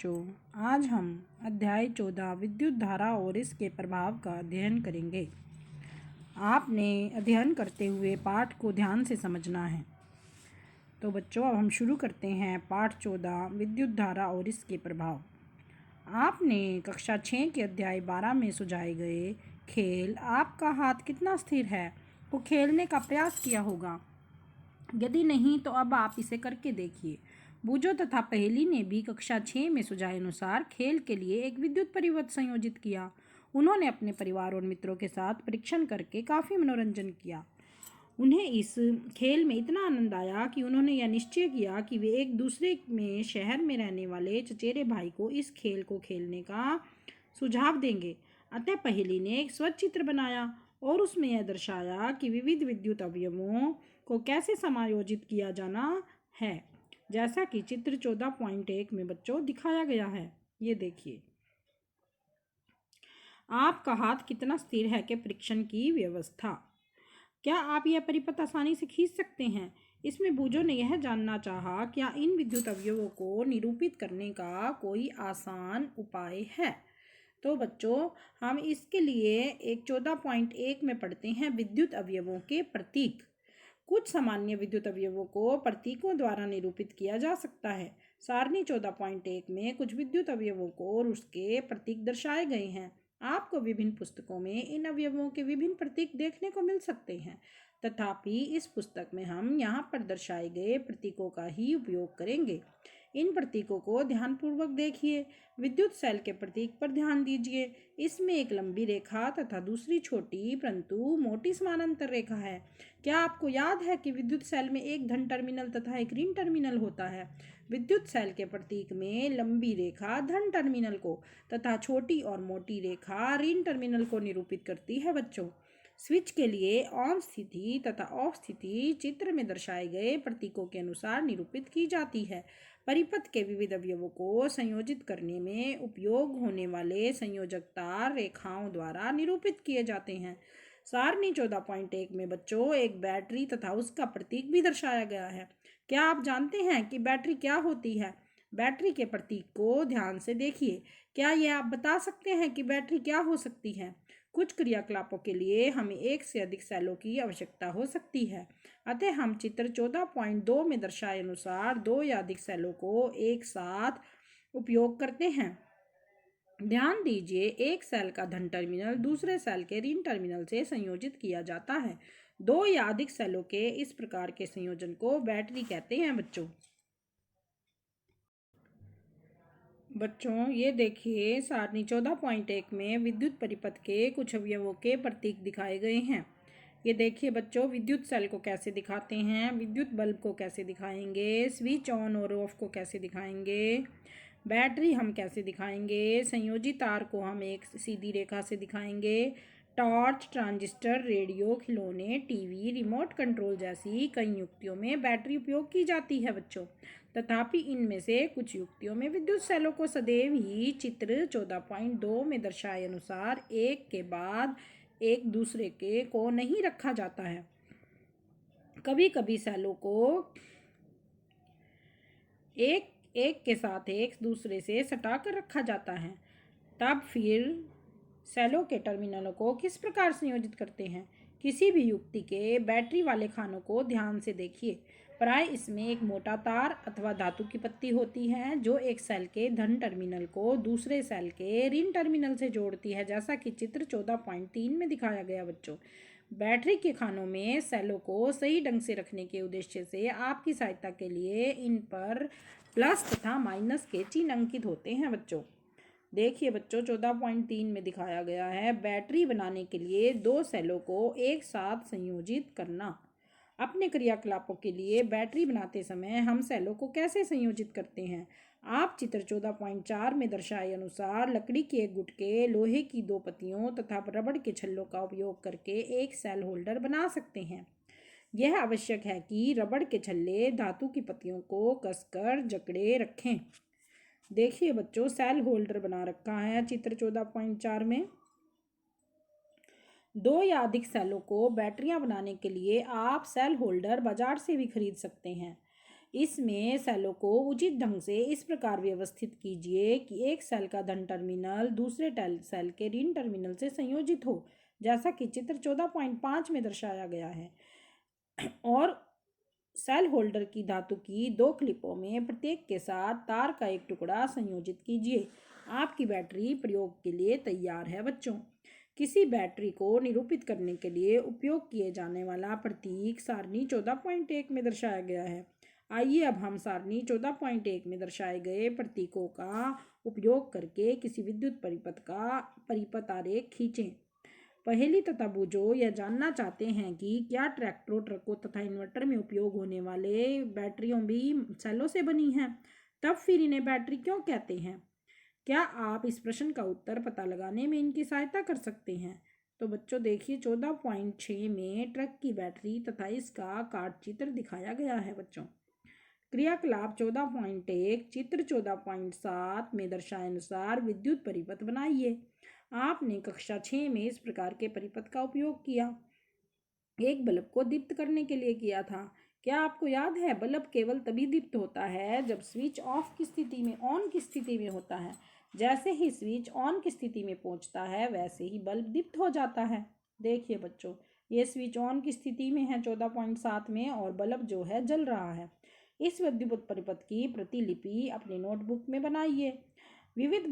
बच्चों, आज हम अध्याय 14 विद्युत धारा और इसके प्रभाव का अध्ययन करेंगे। आपने अध्ययन करते हुए पाठ को ध्यान से समझना है। तो बच्चों, अब हम शुरू करते हैं पाठ 14 विद्युत धारा और इसके प्रभाव। आपने कक्षा 6 के अध्याय 12 में सुझाए गए खेल आपका हाथ कितना स्थिर है को खेलने का प्रयास किया होगा। यदि नहीं तो अब आप इसे करके देखिए। बूजो तथा पहेली ने भी कक्षा 6 में सुझाए अनुसार खेल के लिए एक विद्युत परिपथ संयोजित किया। उन्होंने अपने परिवार और मित्रों के साथ परीक्षण करके काफ़ी मनोरंजन किया। उन्हें इस खेल में इतना आनंद आया कि उन्होंने यह निश्चय किया कि वे एक दूसरे में शहर में रहने वाले चचेरे भाई को इस खेल को खेलने का सुझाव देंगे। अतः पहेली ने एक स्वचित्र बनाया और उसमें यह दर्शाया कि विविध विद्युत अवयवों को कैसे समायोजित किया जाना है, जैसा कि चित्र 14.1 में बच्चों दिखाया गया है। ये देखिए, आपका हाथ कितना स्थिर है के परीक्षण की व्यवस्था। क्या आप यह परिपथ आसानी से खींच सकते हैं? इसमें बूजो ने यह जानना चाहा, क्या इन विद्युत अवयवों को निरूपित करने का कोई आसान उपाय है। तो बच्चों, हम इसके लिए एक 14.1 में पढ़ते हैं विद्युत अवयवों के प्रतीक। कुछ सामान्य विद्युत अवयवों को प्रतीकों द्वारा निरूपित किया जा सकता है। सारणी 14.1 में कुछ विद्युत अवयवों को और उसके प्रतीक दर्शाए गए हैं। आपको विभिन्न पुस्तकों में इन अवयवों के विभिन्न प्रतीक देखने को मिल सकते हैं, तथापि इस पुस्तक में हम यहाँ पर दर्शाए गए प्रतीकों का ही उपयोग करेंगे। इन प्रतीकों को ध्यानपूर्वक देखिए। विद्युत सेल के प्रतीक पर ध्यान दीजिए। इसमें एक लंबी रेखा तथा दूसरी छोटी परंतु मोटी समानांतर रेखा है। क्या आपको याद है कि विद्युत सेल में एक धन टर्मिनल तथा एक ऋण टर्मिनल होता है? विद्युत सेल के प्रतीक में लंबी रेखा धन टर्मिनल को तथा छोटी और मोटी रेखा ऋण टर्मिनल को निरूपित करती है। बच्चों, स्विच के लिए ऑन स्थिति तथा ऑफ स्थिति चित्र में दर्शाए गए प्रतीकों के अनुसार निरूपित की जाती है। परिपथ के विविध अवयवों को संयोजित करने में उपयोग होने वाले संयोजक तार रेखाओं द्वारा निरूपित किए जाते हैं। सारणी 14.1 में बच्चों एक बैटरी तथा उसका प्रतीक भी दर्शाया गया है। क्या आप जानते हैं कि बैटरी क्या होती है? बैटरी के प्रतीक को ध्यान से देखिए। क्या यह आप बता सकते हैं कि बैटरी क्या हो सकती है? कुछ क्रियाकलापों के लिए हमें एक से अधिक सेलों की आवश्यकता हो सकती है। अतः हम चित्र 14.2 में दर्शाए अनुसार दो या अधिक सेलों को एक साथ उपयोग करते हैं। ध्यान दीजिए, एक सेल का धन टर्मिनल दूसरे सेल के ऋण टर्मिनल से संयोजित किया जाता है। दो या अधिक सेलों के इस प्रकार के संयोजन को बैटरी कहते हैं। बच्चों, ये देखिए, सारणी 14.1 में विद्युत परिपथ के कुछ अवयवों के प्रतीक दिखाए गए हैं। ये देखिए बच्चों, विद्युत सेल को कैसे दिखाते हैं, विद्युत बल्ब को कैसे दिखाएंगे, स्विच ऑन और ऑफ को कैसे दिखाएंगे, बैटरी हम कैसे दिखाएंगे, संयोजी तार को हम एक सीधी रेखा से दिखाएंगे, टॉर्च, ट्रांजिस्टर, रेडियो, खिलौने, टीवी, रिमोट कंट्रोल जैसी कई युक्तियों में बैटरी उपयोग की जाती है। बच्चों, तथापि इनमें से कुछ युक्तियों में विद्युत सेलों को सदैव ही चित्र 14.2 में दर्शाए अनुसार एक के बाद एक दूसरे के को नहीं रखा जाता है। कभी कभी सेलों को एक एक के साथ एक दूसरे से सटाकर रखा जाता है। तब फिर सेलों के टर्मिनलों को किस प्रकार संयोजित करते हैं? किसी भी युक्ति के बैटरी वाले खानों को ध्यान से देखिए। प्राय इसमें एक मोटा तार अथवा धातु की पत्ती होती है जो एक सेल के धन टर्मिनल को दूसरे सेल के ऋण टर्मिनल से जोड़ती है, जैसा कि चित्र 14.3 में दिखाया गया। बच्चों, बैटरी के खानों में सेलों को सही ढंग से रखने के उद्देश्य से आपकी सहायता के लिए इन पर प्लस तथा माइनस के चिन्ह अंकित होते हैं। बच्चों, देखिए बच्चों, 14.3 में दिखाया गया है बैटरी बनाने के लिए दो सेलों को एक साथ संयोजित करना। अपने क्रियाकलापों के लिए बैटरी बनाते समय हम सेलों को कैसे संयोजित करते हैं? आप चित्र 14.4 में दर्शाए अनुसार लकड़ी के एक गुटके, लोहे की दो पत्तियों तथा रबड़ के छल्लों का उपयोग करके एक सेल होल्डर बना सकते हैं। यह आवश्यक है कि रबड़ के छल्ले धातु की पत्तियों को कसकर जकड़े रखें। देखिए बच्चों, सेल होल्डर बना रखा है चित्र 14.4 में। दो या अधिक सेलों को बैटरियां बनाने के लिए आप सेल होल्डर बाजार से भी खरीद सकते हैं। इसमें सेलों को उचित ढंग से इस प्रकार व्यवस्थित कीजिए कि एक सेल का धन टर्मिनल दूसरे सेल के ऋण टर्मिनल से संयोजित हो, जैसा कि चित्र 14.5 में दर्शाया गया है। और सेल होल्डर की धातु की 2 क्लिपों में प्रत्येक के साथ तार का एक टुकड़ा संयोजित कीजिए। आपकी बैटरी प्रयोग के लिए तैयार है बच्चों। किसी बैटरी को निरूपित करने के लिए उपयोग किए जाने वाला प्रतीक सारणी 14.1 में दर्शाया गया है। आइए अब हम सारणी 14.1 में दर्शाए गए प्रतीकों का उपयोग करके किसी विद्युत परिपथ का परिपथ आरेख खींचें। पहेली तथा बूझो यह जानना चाहते हैं कि क्या ट्रैक्टरों, ट्रकों तथा इन्वर्टर में उपयोग होने वाले बैटरियों भी सेलों से बनी हैं? तब फिर इन्हें बैटरी क्यों कहते हैं? क्या आप इस प्रश्न का उत्तर पता लगाने में इनकी सहायता कर सकते हैं? तो बच्चों देखिए 14.6 में ट्रक की बैटरी तथा इसका कार्ड चित्र दिखाया गया है बच्चों। क्रियाकलाप 14.1 चित्र 14.7 में दर्शाए अनुसार विद्युत परिपथ बनाइए। आपने कक्षा 6 में इस प्रकार के परिपथ का उपयोग किया। एक बल्ब को दीप्त करने के लिए किया था। क्या आपको याद है बल्ब केवल तभी दीप्त होता है जब स्विच ऑफ की स्थिति में ऑन की स्थिति में होता है। जैसे ही स्विच ऑन की स्थिति में पहुंचता है वैसे ही बल्ब दीप्त हो जाता है। देखिए बच्चों, ये स्विच ऑन की स्थिति में है 14.7 में और बल्ब जो है जल रहा है। इस विद्युत परिपथ की प्रतिलिपि अपने नोटबुक में बनाइए। विविध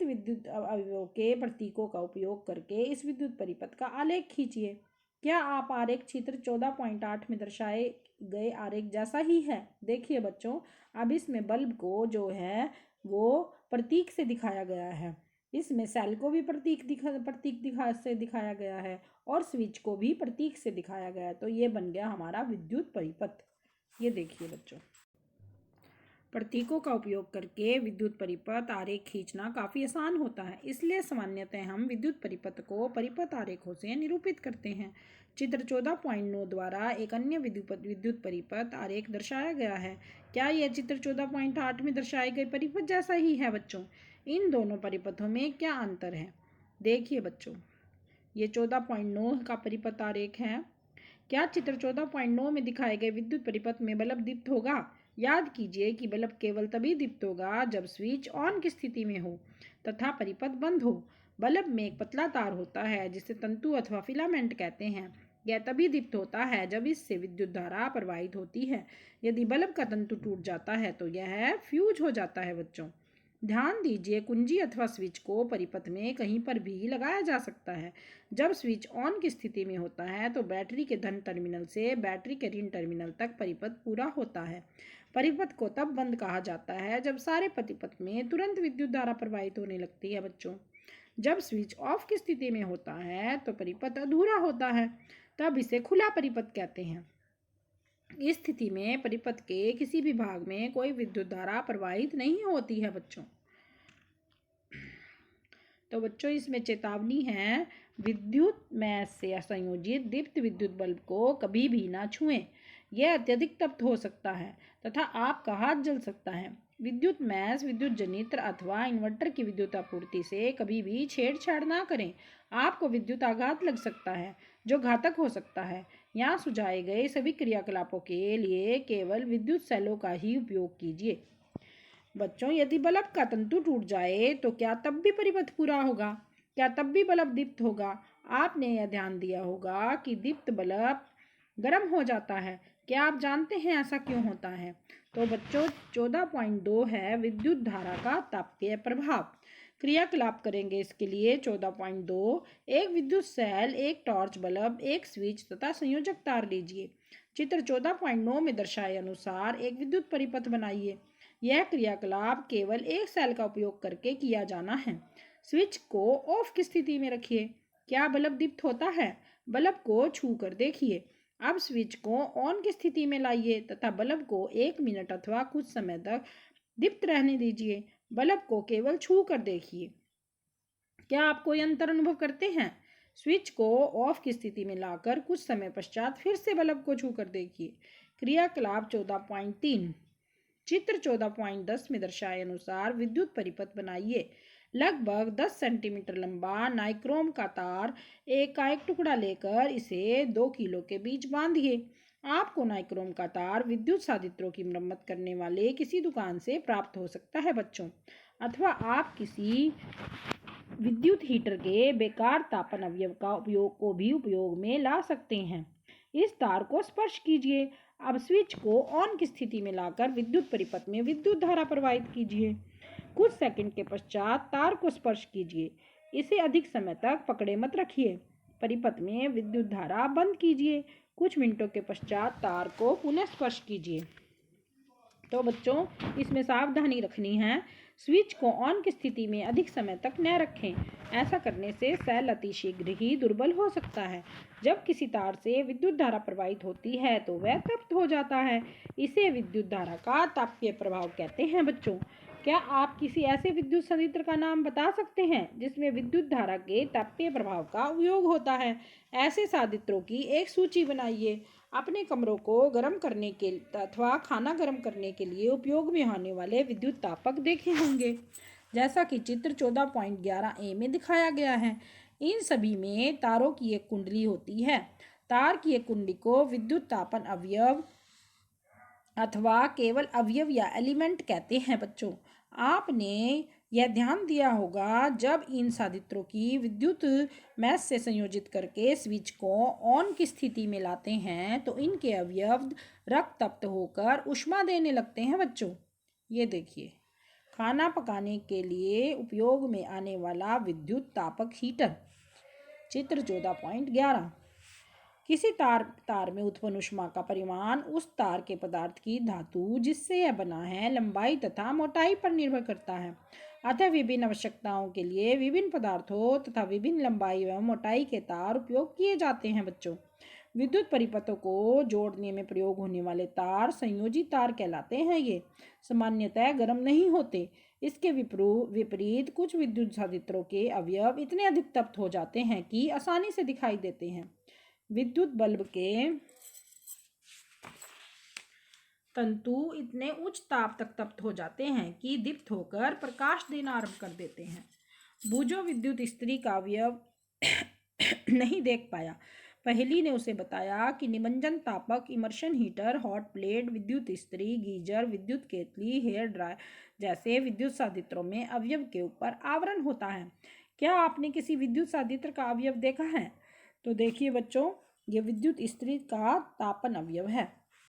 विद्युत अवयवों के प्रतीकों का उपयोग करके इस विद्युत परिपथ का आलेख खींचिए। क्या आप आरेख चित्र 14.8 में दर्शाए गए आरेख जैसा ही है? देखिए बच्चों, अब इसमें बल्ब को जो है वो प्रतीक से दिखाया गया है। इसमें सेल को भी प्रतीक से दिखाया गया है और स्विच को भी प्रतीक से दिखाया गया है। तो ये बन गया हमारा विद्युत परिपथ। ये देखिए बच्चों, प्रतीकों का उपयोग करके विद्युत परिपथ आरेख खींचना काफ़ी आसान होता है, इसलिए सामान्यतः हम विद्युत परिपथ को परिपथ आरेखों से निरूपित करते हैं। चित्र 14.9 द्वारा एक अन्य विद्युत परिपथ आरेख दर्शाया गया है। क्या यह चित्र 14.8 में दर्शाए गए परिपथ जैसा ही है बच्चों? इन दोनों परिपथों में क्या अंतर है? देखिए बच्चों, ये 14.9 का परिपथ आरेख है। क्या चित्र 14.9 में दिखाए गए विद्युत परिपथ में बल्ब दीप्त होगा? याद कीजिए कि बल्ब केवल तभी दीप्त होगा जब स्विच ऑन की स्थिति में हो तथा परिपथ बंद हो। बल्ब में एक पतला तार होता है जिसे तंतु अथवा फिलामेंट कहते हैं। यह तभी दीप्त होता है जब इससे विद्युत धारा प्रवाहित होती है। यदि बल्ब का तंतु टूट जाता है तो यह फ्यूज हो जाता है बच्चों। ध्यान दीजिए, कुंजी अथवा स्विच को परिपथ में कहीं पर भी लगाया जा सकता है। जब स्विच ऑन की स्थिति में होता है तो बैटरी के धन टर्मिनल से बैटरी के ऋण टर्मिनल तक परिपथ पूरा होता है। परिपथ को तब बंद कहा जाता है जब सारे परिपथ में तुरंत विद्युत धारा प्रवाहित होने लगती है बच्चों। जब स्विच ऑफ की स्थिति में होता है तो परिपथ अधूरा होता है, तब इसे खुला परिपथ कहते हैं। इस स्थिति में परिपथ के किसी भी भाग में कोई विद्युत धारा प्रवाहित नहीं होती है बच्चों। तो बच्चों, इसमें चेतावनी है, विद्युत मैश से संयोजित दीप्त विद्युत बल्ब को कभी भी ना छुएं। यह अत्यधिक तप्त हो सकता है तथा आपका हाथ जल सकता है। विद्युत मैश, विद्युत जनित्र अथवा इन्वर्टर की विद्युत आपूर्ति से कभी भी छेड़छाड़ ना करें। आपको विद्युत आघात लग सकता है जो घातक हो सकता है। यहाँ सुझाए गए सभी क्रियाकलापों के लिए केवल विद्युत सेलों का ही उपयोग कीजिए। बच्चों, यदि बल्ब का तंतु टूट जाए तो क्या तब भी परिपथ पूरा होगा? क्या तब भी बल्ब दीप्त होगा? आपने यह ध्यान दिया होगा कि दीप्त बल्ब गर्म हो जाता है। क्या आप जानते हैं ऐसा क्यों होता है? तो बच्चों, 14.2 है विद्युत धारा का तापीय प्रभाव। क्रियाकलाप करेंगे इसके लिए। 14.2, एक विद्युत सेल, एक टॉर्च बल्ब, एक स्विच तथा संयोजक तार लीजिए। चित्र 14.9 में दर्शाए अनुसार एक विद्युत परिपथ बनाइए। यह क्रियाकलाप केवल एक सेल का उपयोग करके किया जाना है। स्विच को ऑफ की स्थिति में रखिए। क्या बल्ब दीप्त होता है? बल्ब को छू कर देखिए। अब स्विच को ऑन की स्थिति में लाइए तथा बल्ब को 1 मिनट अथवा कुछ समय तक दीप्त रहने दीजिए। बल्ब को केवल छू कर देखिए। क्या आप कोई अंतर अनुभव करते हैं? स्विच को ऑफ की स्थिति में लाकर कुछ समय पश्चात फिर से बल्ब को छू कर देखिए। क्रियाकलाप 14.3, चित्र 14.10 में दर्शाए अनुसार विद्युत परिपथ बनाइए। लगभग 10 सेंटीमीटर लंबा नाइक्रोम का तार का एक टुकड़ा लेकर इसे 2 किलो के बीच बांधिए। आपको नाइक्रोम का तार विद्युत साधित्रों की मरम्मत करने वाले किसी दुकान से प्राप्त हो सकता है बच्चों, अथवा आप किसी विद्युत हीटर के बेकार तापन अवयव का उपयोग में ला सकते हैं। इस तार को स्पर्श कीजिए। अब स्विच को ऑन की स्थिति में लाकर विद्युत परिपथ में विद्युत धारा प्रवाहित कीजिए। कुछ सेकंड के पश्चात तार को स्पर्श कीजिए। इसे अधिक समय तक पकड़े मत रखिए। परिपथ में विद्युत धारा बंद कीजिए। कुछ मिनटों के पश्चात तार को पुनः स्पर्श कीजिए। तो बच्चों, इसमें सावधानी रखनी है, स्विच को ऑन की स्थिति में अधिक समय तक न रखें। ऐसा करने से सेल अतिशीघ्र ही दुर्बल हो सकता है। जब किसी तार से विद्युत धारा प्रवाहित होती है तो वह तप्त हो जाता है। इसे विद्युत धारा का तापीय प्रभाव कहते हैं बच्चों। क्या आप किसी ऐसे विद्युत संयंत्र का नाम बता सकते हैं जिसमें विद्युत धारा के तापीय प्रभाव का उपयोग होता है? ऐसे संयंत्रों की एक सूची बनाइए। अपने कमरों को गर्म करने के अथवा खाना गर्म करने के लिए उपयोग में आने वाले विद्युत तापक देखे होंगे, जैसा कि चित्र 14.11a में दिखाया गया है। इन सभी में तारों की एक कुंडली होती है। तार की एक कुंडली को विद्युत तापन अवयव अथवा केवल अवयव या एलिमेंट कहते हैं बच्चों। आपने यह ध्यान दिया होगा, जब इन संयंत्रों की विद्युत मैश से संयोजित करके स्विच को ऑन की स्थिति में लाते हैं तो इनके अवयव रक्त तप्त होकर ऊष्मा देने लगते हैं बच्चों। ये देखिए, खाना पकाने के लिए उपयोग में आने वाला विद्युत तापक हीटर, चित्र 14.11। किसी तार में उत्पन्न ऊष्मा का परिमाण उस तार के पदार्थ की धातु जिससे यह बना है, लंबाई तथा मोटाई पर निर्भर करता है। अतः विभिन्न आवश्यकताओं के लिए विभिन्न पदार्थों तथा विभिन्न लंबाई एवं मोटाई के तार उपयोग किए जाते हैं बच्चों। विद्युत परिपथों को जोड़ने में प्रयोग होने वाले तार संयोजी तार कहलाते हैं। ये सामान्यतः गर्म नहीं होते। इसके विपरीत कुछ विद्युत संयंत्रों के अवयव इतने अधिक तप्त हो जाते हैं कि आसानी से दिखाई देते हैं। विद्युत बल्ब के तंतु इतने उच्च ताप तक तप्त हो जाते हैं कि दीप्त होकर प्रकाश देना आरंभ कर देते हैं। बूझो विद्युत इस्त्री का अवयव नहीं देख पाया। पहेली ने उसे बताया कि निमज्जन तापक, इमर्शन हीटर, हॉट प्लेट, विद्युत इस्त्री, गीजर, विद्युत केतली, हेयर ड्रायर जैसे विद्युत संयंत्रों में अवयव के ऊपर आवरण होता है। क्या आपने किसी विद्युत संयंत्र का अवयव देखा है? तो देखिए बच्चों, ये विद्युत इस्त्री का तापन अवयव है।